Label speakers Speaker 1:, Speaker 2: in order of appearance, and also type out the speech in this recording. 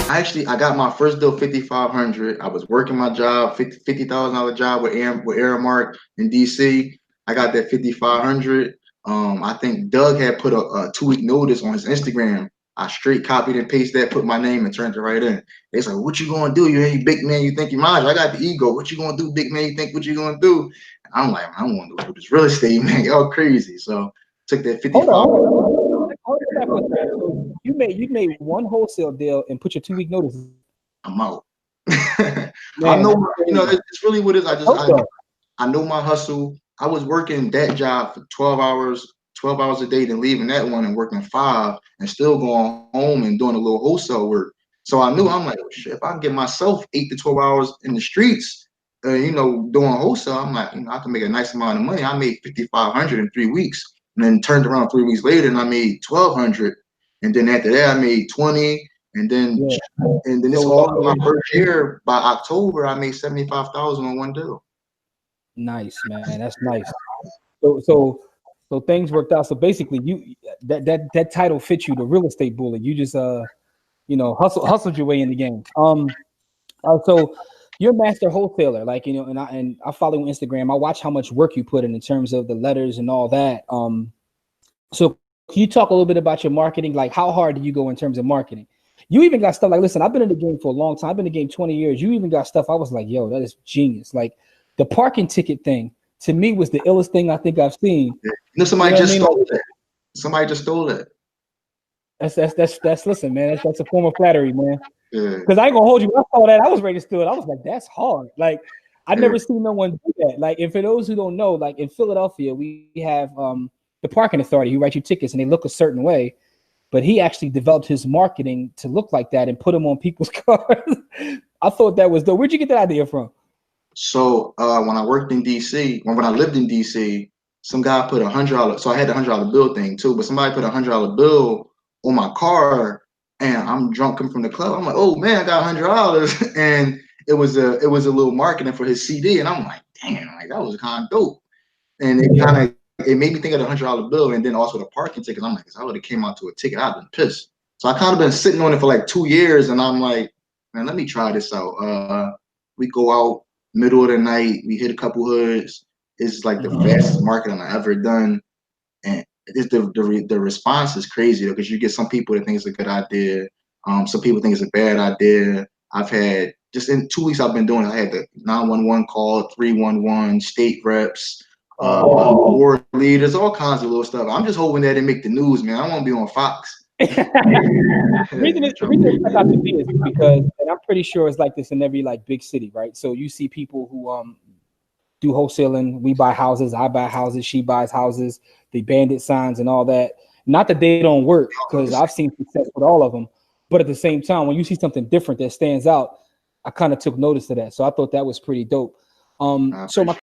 Speaker 1: I got my first deal 5,500. I was working my job, $50,000 job with Aramark in DC. I got that 5,500. I think Doug had put a 2 week notice on his Instagram. I straight copied and pasted that, put my name and turned it right in. They like, "What you gonna do? You ain't big man. You think you mind? I got the ego. What you gonna do, big man? You think what you gonna do?" And I'm like, "I don't want to do this real estate, man. Y'all crazy." So took that 55.
Speaker 2: Hold on. So you made one wholesale deal and put your 2 week notice.
Speaker 1: I'm out. I know, it's really what it is. I know my hustle. I was working that job for 12 hours a day, then leaving that one and working 5 and still going home and doing a little wholesale work. So I knew, I'm like, oh, shit, if I can get myself 8 to 12 hours in the streets, doing wholesale, I'm like, I can make a nice amount of money. I made 5,500 in 3 weeks, and then turned around 3 weeks later and I made 1,200. And then after that, I made 20. And then this all my first year, by October, I made 75,000 on one deal.
Speaker 2: Nice, man. That's nice. So things worked out. So basically, you that title fits you, the real estate bully. You just hustled your way in the game. So you're a master wholesaler, and I follow you on Instagram. I watch how much work you put in terms of the letters and all that. So can you talk a little bit about your marketing? Like, how hard do you go in terms of marketing? You even got stuff like, listen, I've been in the game for a long time. I've been in the game 20 years. You even got stuff I was like, yo, that is genius. Like the parking ticket thing to me was the illest thing I think I've seen.
Speaker 1: Somebody just stole it. Somebody just stole it.
Speaker 2: That's listen, man. That's a form of flattery, man. Because I ain't gonna hold you. When I saw that, I was ready to steal it. I was like, that's hard. Like I never seen no one do that. Like, and for those who don't know, like in Philadelphia, we have the parking authority who writes you tickets and they look a certain way. But he actually developed his marketing to look like that and put them on people's cars. I thought that was dope. Where'd you get that idea from?
Speaker 1: So when I worked in DC, when I lived in DC, some guy put $100. So I had the $100 bill thing too, but somebody put $100 bill on my car, and I'm drunk coming from the club. I'm like, oh man, I got $100, and it was a little marketing for his CD, and I'm like, damn, like that was kind of dope, and it made me think of the $100 bill, and then also the parking tickets. I'm like, if I would have came out to a ticket, I'd been pissed. So I kind of been sitting on it for like 2 years, and I'm like, man, let me try this out. We go out middle of the night, we hit a couple hoods. It's like the fastest marketing I've ever done, and it's the response is crazy because you get some people that think it's a good idea, some people think it's a bad idea. I've had just in 2 weeks I've been doing it. I had the 911 call, 311, state reps. Board leaders, all kinds of little stuff. I'm just hoping that it make the news, man. I want to be on Fox.
Speaker 2: The reason it's out to me is because, and I'm pretty sure it's like this in every like big city, right? So you see people who do wholesaling. We buy houses, I buy houses, she buys houses. The bandit signs and all that. Not that they don't work, because I've seen success with all of them. But at the same time, when you see something different that stands out, I kind of took notice of that. So I thought that was pretty dope. So my